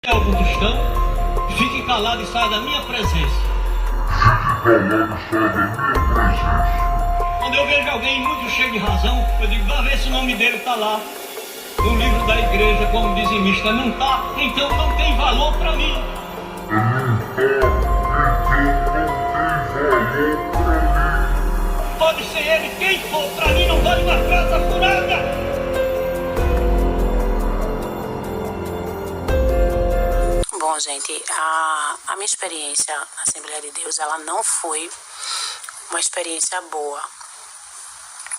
Alguns estão, fique calado e saia da minha presença. Quando eu vejo alguém muito cheio de razão, eu digo, vá ver se o nome dele está lá no livro da igreja como dizimista. Não está, então não tem valor para mim. Pode ser ele quem for, para mim não vale uma prata furada. Bom, gente, a minha experiência na Assembleia de Deus, ela não foi uma experiência boa.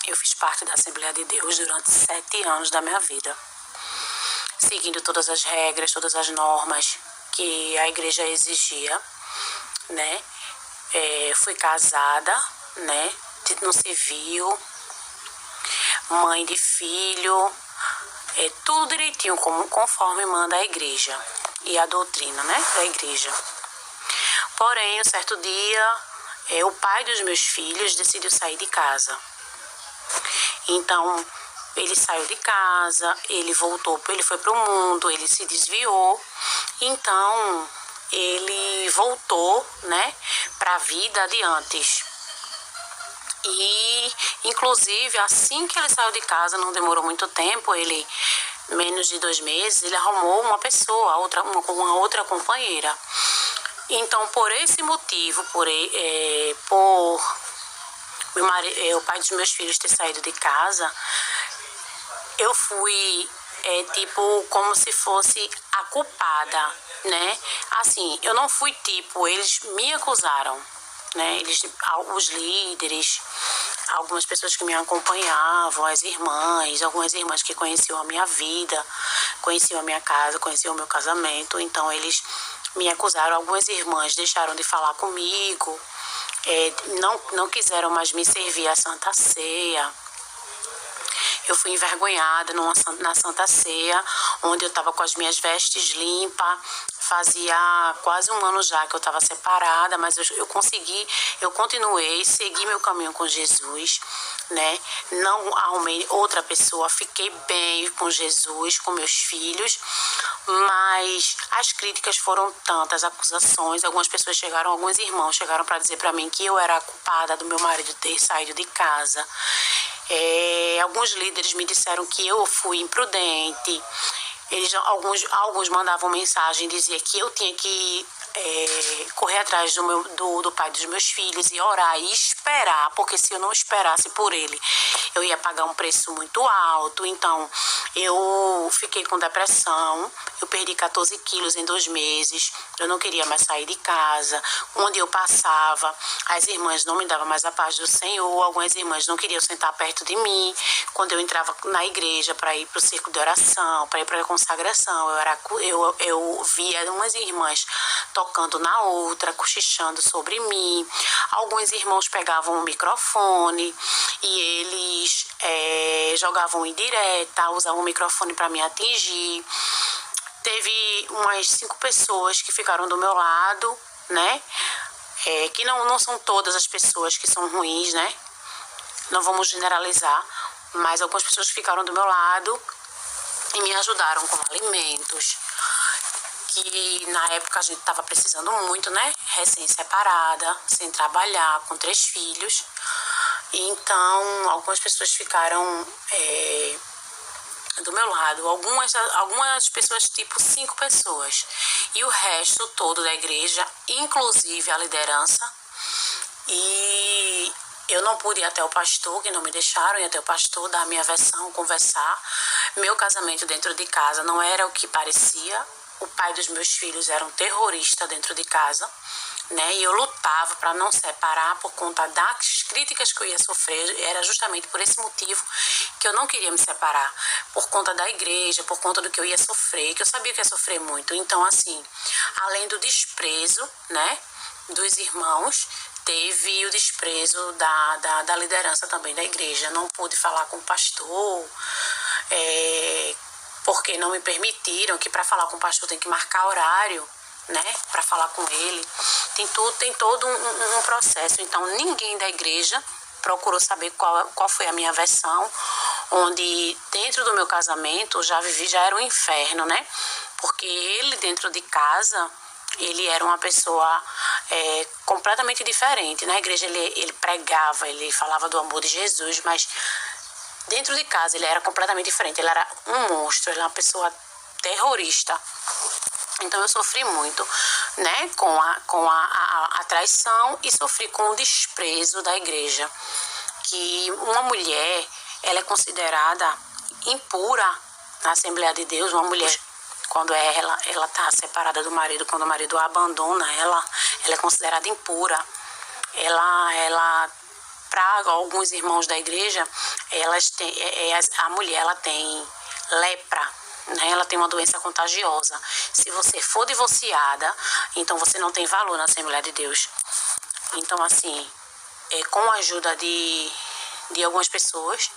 Eu fiz parte da Assembleia de Deus durante 7 anos da minha vida, seguindo todas as regras, todas as normas que a igreja exigia, né? Fui casada, né? No civil, mãe de filho, tudo direitinho, conforme manda a igreja e a doutrina, né, da igreja. Porém, um certo dia, o pai dos meus filhos decidiu sair de casa. Então, ele saiu de casa, ele voltou, ele foi para o mundo, ele se desviou. Então, ele voltou, né, para a vida de antes. E, inclusive, assim que ele saiu de casa, não demorou muito tempo, menos de 2 meses, ele arrumou uma pessoa, uma outra companheira. Então, por esse motivo, por meu marido, o pai dos meus filhos ter saído de casa, eu fui, como se fosse a culpada, né? Assim, eu não fui eles me acusaram, né? Os líderes, algumas pessoas que me acompanhavam, algumas irmãs que conheciam a minha vida, conheciam a minha casa, conheciam o meu casamento. Então eles me acusaram. Algumas irmãs deixaram de falar comigo, não quiseram mais me servir a Santa Ceia. Eu fui envergonhada na Santa Ceia, onde eu estava com as minhas vestes limpas. Fazia quase 1 ano já que eu estava separada, mas eu continuei, segui meu caminho com Jesus, né? Não arrumei outra pessoa, fiquei bem com Jesus, com meus filhos, mas as críticas foram tantas, acusações. Alguns irmãos chegaram para dizer para mim que eu era a culpada do meu marido ter saído de casa. Alguns líderes me disseram que eu fui imprudente. Alguns mandavam mensagem, dizia que eu tinha que correr atrás do pai dos meus filhos e orar e esperar, porque se eu não esperasse por ele, eu ia pagar um preço muito alto. Então, eu fiquei com depressão, eu perdi 14 quilos em 2 meses, eu não queria mais sair de casa. Onde eu passava, as irmãs não me davam mais a paz do Senhor, algumas irmãs não queriam sentar perto de mim. Quando eu entrava na igreja para ir para o círculo de oração, para ir para a consagração, eu via umas irmãs tocando na outra, cochichando sobre mim. Alguns irmãos pegavam o microfone e eles jogavam indireta, usavam o microfone para me atingir. Teve umas 5 pessoas que ficaram do meu lado, né? Que não são todas as pessoas que são ruins, né? Não vamos generalizar, mas algumas pessoas ficaram do meu lado e me ajudaram com alimentos, que na época a gente estava precisando muito, né? Recém-separada, sem trabalhar, com 3 filhos. Então, algumas pessoas ficaram do meu lado. Algumas pessoas, tipo 5 pessoas. E o resto todo da igreja, inclusive a liderança. E eu não pude ir até o pastor, que não me deixaram ir até o pastor, dar a minha versão, conversar. Meu casamento dentro de casa não era o que parecia. O pai dos meus filhos era um terrorista dentro de casa, né? E eu lutava para não separar por conta das críticas que eu ia sofrer. Era justamente por esse motivo que eu não queria me separar, por conta da igreja, por conta do que eu ia sofrer, que eu sabia que ia sofrer muito. Então, assim, além do desprezo, né, dos irmãos, teve o desprezo da liderança também da igreja. Não pude falar com o pastor, porque não me permitiram, que para falar com o pastor tem que marcar horário, né, para falar com ele. Tem todo um processo. Então, ninguém da igreja procurou saber qual foi a minha versão, onde dentro do meu casamento já era um inferno, né? porque ele dentro de casa, ele era uma pessoa completamente diferente. Na igreja ele pregava, ele falava do amor de Jesus, mas dentro de casa ele era completamente diferente. Ele era um monstro, ele era uma pessoa terrorista. Então eu sofri muito, né, com a traição, e sofri com o desprezo da igreja. Que uma mulher, ela é considerada impura na Assembleia de Deus. Uma mulher, quando ela está separada do marido, quando o marido a abandona, ela é considerada impura. Ela para alguns irmãos da igreja, a mulher ela tem lepra, né? Ela tem uma doença contagiosa. Se você for divorciada, então você não tem valor na Assembleia de Deus. Então, assim, com a ajuda de algumas pessoas,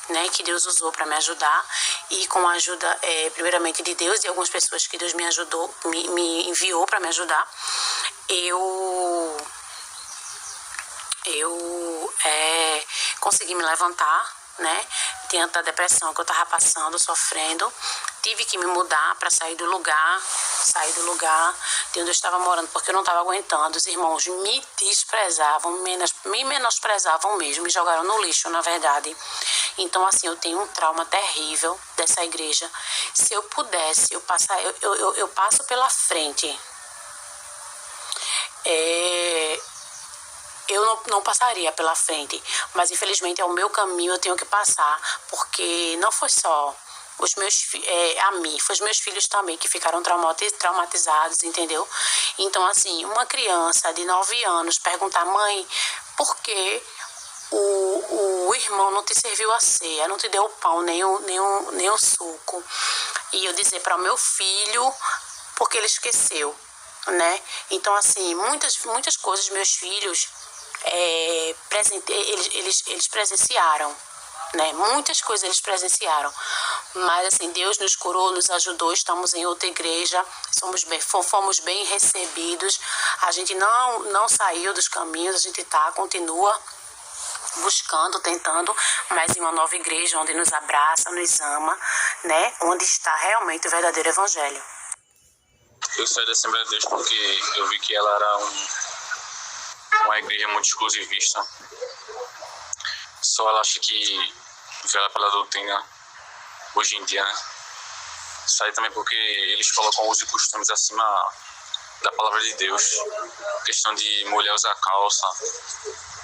né, que Deus usou para me ajudar, e com a ajuda, primeiramente, de Deus e algumas pessoas que Deus me ajudou, me enviou para me ajudar, eu consegui me levantar, né, diante da depressão que eu estava passando, sofrendo. Tive que me mudar para sair do lugar de onde eu estava morando, porque eu não estava aguentando. Os irmãos me desprezavam, me menosprezavam mesmo, me jogaram no lixo, na verdade. Então, assim, eu tenho um trauma terrível dessa igreja. Se eu pudesse, eu passo pela frente. Eu não passaria pela frente, mas infelizmente é o meu caminho, eu tenho que passar, porque não foi só a mim, foi os meus filhos também que ficaram traumatizados, entendeu? Então, assim, uma criança de 9 anos perguntar: mãe, por que o irmão não te serviu a ceia, não te deu o pão, nem o suco? E eu dizer para o meu filho, porque ele esqueceu, né? Então, assim, muitas coisas meus filhos eles presenciaram, né? Muitas coisas eles presenciaram, mas assim, Deus nos curou, nos ajudou. Estamos em outra igreja, fomos bem recebidos. A gente não saiu dos caminhos, a gente continua buscando, tentando, mas em uma nova igreja onde nos abraça, nos ama, né? Onde está realmente o verdadeiro evangelho. Eu saí da Assembleia de Deus porque eu vi que ela era uma igreja muito exclusivista. Só ela acha que vela pela doutrina hoje em dia, né? Saí também porque eles colocam os costumes acima da palavra de Deus. Questão de mulher usar calça.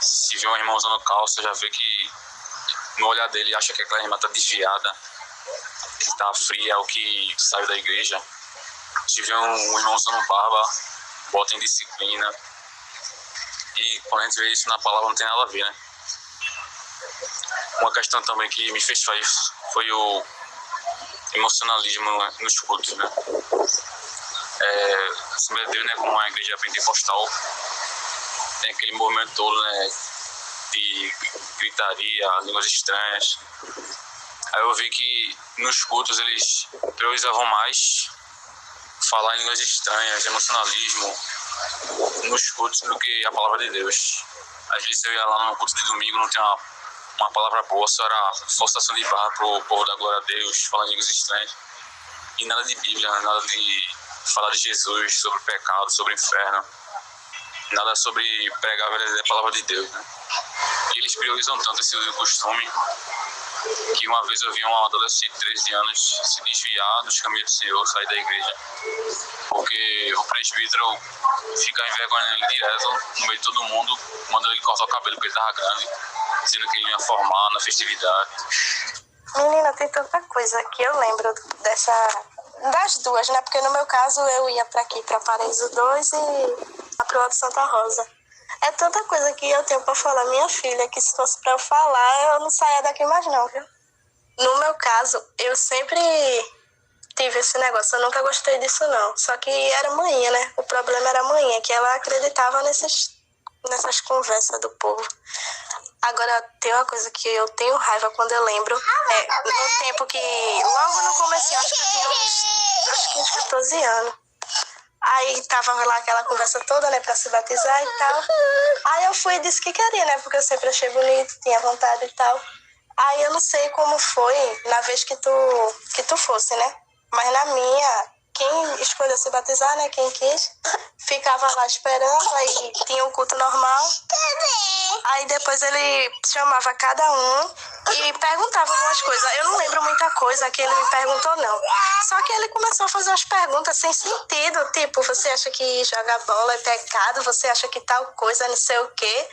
Se vê uma irmã usando calça, já vê que no olhar dele acha que aquela irmã está desviada, que está fria, ou que saiu da igreja. Se vê um irmão usando barba, bota em disciplina. E quando a gente vê isso na palavra, não tem nada a ver, né? Uma questão também que me fez sair foi o emocionalismo nos cultos, né? A Assembleia de Deus, né, como uma igreja pentecostal, tem aquele movimento todo, né, de gritaria, línguas estranhas. Aí eu vi que nos cultos eles priorizavam mais falar em línguas estranhas, emocionalismo, nos cultos, do que a palavra de Deus. Às vezes eu ia lá no culto de domingo, não tinha uma palavra boa, só era forçação de barra pro povo da glória a Deus, falar em línguas estranhas. E nada de Bíblia, nada de falar de Jesus, sobre pecado, sobre inferno. Nada sobre pregar a verdadeira palavra de Deus, né? E eles priorizam tanto esse costume que uma vez eu vi um adolescente de 13 anos se desviar dos caminhos do Senhor, sair da igreja, porque o presbítero fica envergonhando ele direto no meio de todo mundo, mandando ele cortar o cabelo porque ele estava grande, dizendo que ele ia formar na festividade. Menina, tem tanta coisa que eu lembro das duas, né? Porque no meu caso eu ia para aqui, para Paraíso 2 e para o outro Santa Rosa. É tanta coisa que eu tenho para falar, minha filha, que se fosse para eu falar, eu não saia daqui mais não, viu? No meu caso, eu sempre tive esse negócio, eu nunca gostei disso não. Só que era manhã, né? O problema era manhã, que ela acreditava nessas conversas do povo. Agora, tem uma coisa que eu tenho raiva quando eu lembro, no tempo que, logo no começo, acho que eu tinha uns 14 anos. Aí tava lá aquela conversa toda, né, pra se batizar e tal. Aí eu fui e disse que queria, né, porque eu sempre achei bonito, tinha vontade e tal. Aí eu não sei como foi na vez que tu fosse, né, mas na minha, quem escolheu se batizar, né? Quem quis, ficava lá esperando, aí tinha o culto normal. Aí depois ele chamava cada um e perguntava algumas coisas. Eu não lembro muita coisa que ele me perguntou, não. Só que ele começou a fazer umas perguntas sem sentido, tipo, você acha que jogar bola é pecado? Você acha que tal coisa, não sei o quê?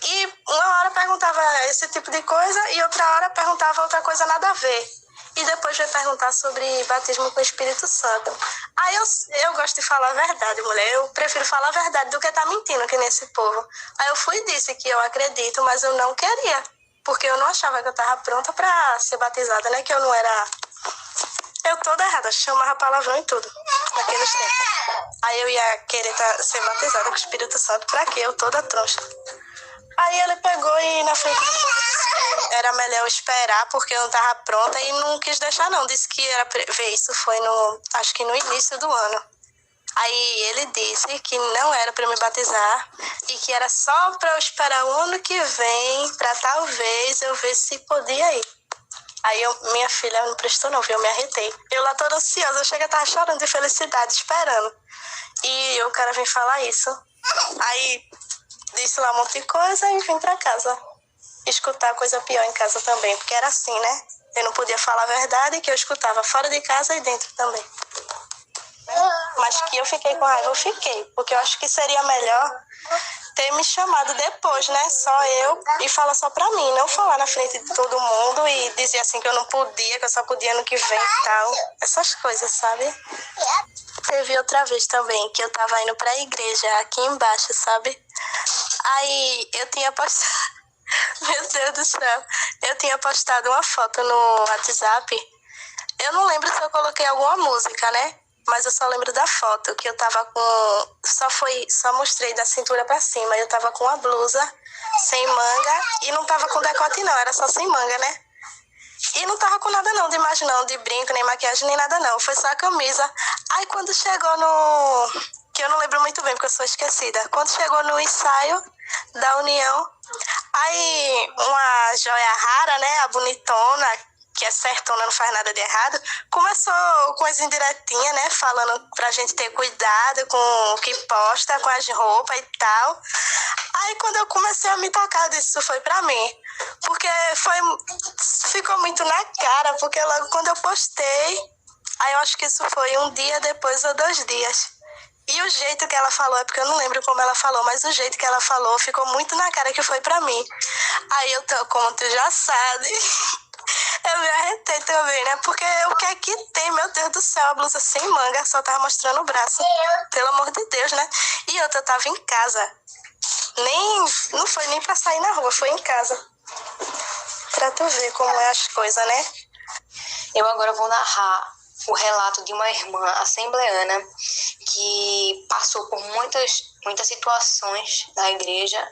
E uma hora perguntava esse tipo de coisa e outra hora perguntava outra coisa nada a ver. E depois veio perguntar sobre batismo com o Espírito Santo. Aí eu gosto de falar a verdade, mulher. Eu prefiro falar a verdade do que estar mentindo que nesse povo. Aí eu fui e disse que eu acredito, mas eu não queria. Porque eu não achava que eu estava pronta para ser batizada, né? Que eu não era... Eu toda errada, chamava palavrão e tudo, naqueles tempos. Aí eu ia querer ser batizada com o Espírito Santo. Pra quê? Eu toda troncha. Aí ele pegou e na frente do povo disse que era melhor eu esperar porque eu não estava pronta e não quis deixar não. Disse que era ver, isso foi acho que no início do ano. Aí ele disse que não era para me batizar e que era só para eu esperar o ano que vem para talvez eu ver se podia ir. Aí minha filha não prestou não, viu? Eu me arretei. Eu lá toda ansiosa, eu cheguei a estar chorando de felicidade, esperando. E o cara vem falar isso. Aí... disse lá um monte de coisa e vim pra casa. Escutar coisa pior em casa também, porque era assim, né? Eu não podia falar a verdade, que eu escutava fora de casa e dentro também. Mas que eu fiquei com raiva, eu fiquei. Porque eu acho que seria melhor ter me chamado depois, né? Só eu, e falar só pra mim. Não falar na frente de todo mundo e dizer assim que eu não podia, que eu só podia ano que vem e tal. Essas coisas, sabe? Teve outra vez também, que eu tava indo pra igreja aqui embaixo, sabe? Aí eu tinha postado, meu Deus do céu, eu tinha postado uma foto no WhatsApp. Eu não lembro se eu coloquei alguma música, né? Mas eu só lembro da foto, que eu tava com... Só mostrei da cintura pra cima. Eu tava com uma blusa sem manga e não tava com decote não, era só sem manga, né? E não tava com nada não, de imagem não, de brinco, nem maquiagem, nem nada não. Foi só a camisa. Aí quando chegou no... que eu não lembro muito bem, porque eu sou esquecida. Quando chegou no ensaio da União, aí uma joia rara, né, a bonitona, que é certona, não faz nada de errado, começou com as indiretinhas, né, falando pra gente ter cuidado com o que posta, com as roupas e tal. Aí quando eu comecei a me tocar disso, isso foi pra mim. Porque ficou muito na cara, porque logo quando eu postei, aí eu acho que isso foi um dia depois ou 2 dias. E o jeito que ela falou, é porque eu não lembro como ela falou, mas o jeito que ela falou ficou muito na cara que foi pra mim. Aí eu tô, como tu já sabe, eu me arretei também, né? Porque o que é que tem, meu Deus do céu, a blusa sem manga, só tava mostrando o braço. Pelo amor de Deus, né? E outra, eu tava em casa. Não foi nem pra sair na rua, foi em casa. Pra tu ver como é as coisas, né? Eu agora vou narrar o relato de uma irmã assembleana que passou por muitas situações na igreja,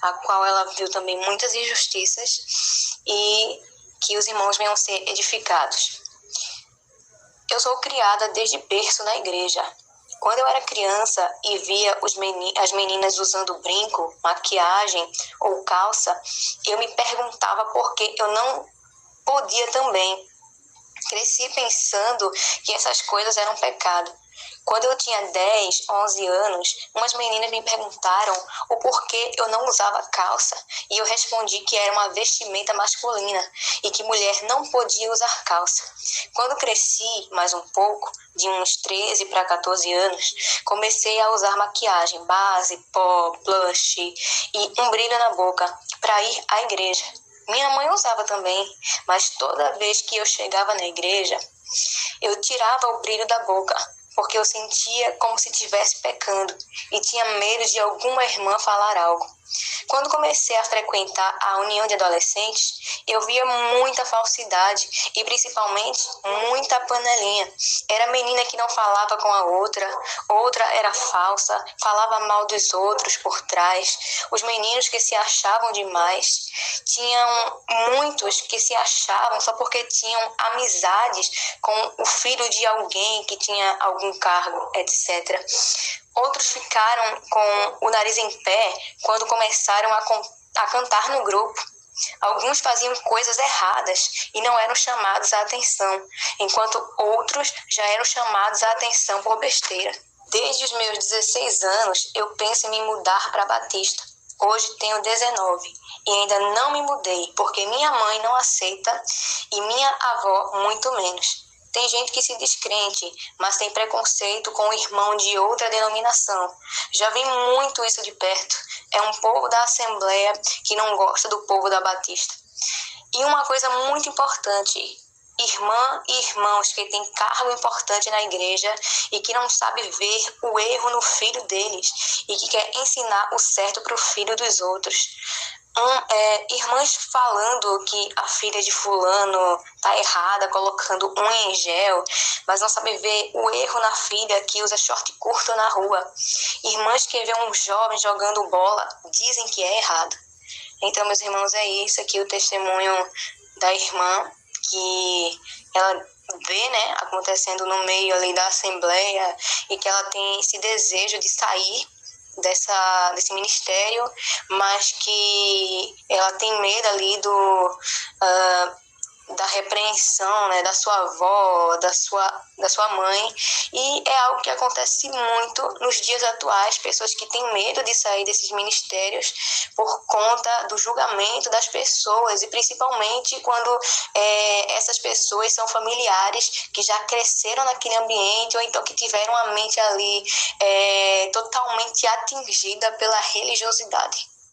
a qual ela viu também muitas injustiças e que os irmãos venham ser edificados. Eu sou criada desde berço na igreja. Quando eu era criança e via as meninas usando brinco, maquiagem ou calça, eu me perguntava por que eu não podia também. Cresci pensando que essas coisas eram pecado. Quando eu tinha 10, 11 anos, umas meninas me perguntaram o porquê eu não usava calça e eu respondi que era uma vestimenta masculina e que mulher não podia usar calça. Quando cresci mais um pouco, de uns 13 para 14 anos, comecei a usar maquiagem, base, pó, blush e um brilho na boca para ir à igreja. Minha mãe usava também, mas toda vez que eu chegava na igreja, eu tirava o brilho da boca, porque eu sentia como se estivesse pecando e tinha medo de alguma irmã falar algo. Quando comecei a frequentar a união de adolescentes, eu via muita falsidade e principalmente muita panelinha. Era menina que não falava com a outra era falsa, falava mal dos outros por trás. Os meninos que se achavam demais, tinham muitos que se achavam só porque tinham amizades com o filho de alguém que tinha algum cargo, etc. Outros ficaram com o nariz em pé quando começaram a cantar no grupo. Alguns faziam coisas erradas e não eram chamados à atenção, enquanto outros já eram chamados à atenção por besteira. Desde os meus 16 anos, eu penso em me mudar para Batista. Hoje tenho 19 e ainda não me mudei, porque minha mãe não aceita e minha avó muito menos. Tem gente que se diz crente, mas tem preconceito com o irmão de outra denominação. Já vi muito isso de perto. É um povo da Assembleia que não gosta do povo da Batista. E uma coisa muito importante: irmã e irmãos que têm cargo importante na igreja e que não sabem ver o erro no filho deles e que quer ensinar o certo para o filho dos outros. Irmãs falando que a filha de fulano tá errada, colocando unha em gel, mas não sabe ver o erro na filha que usa short curto na rua. Irmãs que vê um jovem jogando bola, dizem que é errado. Então, meus irmãos, é isso aqui, o testemunho da irmã, que ela vê, né, acontecendo no meio ali da Assembleia e que ela tem esse desejo de sair desse ministério, mas que ela tem medo ali da repreensão, né, da sua avó, da sua mãe, e é algo que acontece muito nos dias atuais, pessoas que têm medo de sair desses ministérios por conta do julgamento das pessoas, e principalmente quando essas pessoas são familiares que já cresceram naquele ambiente, ou então que tiveram a mente ali totalmente atingida pela religiosidade.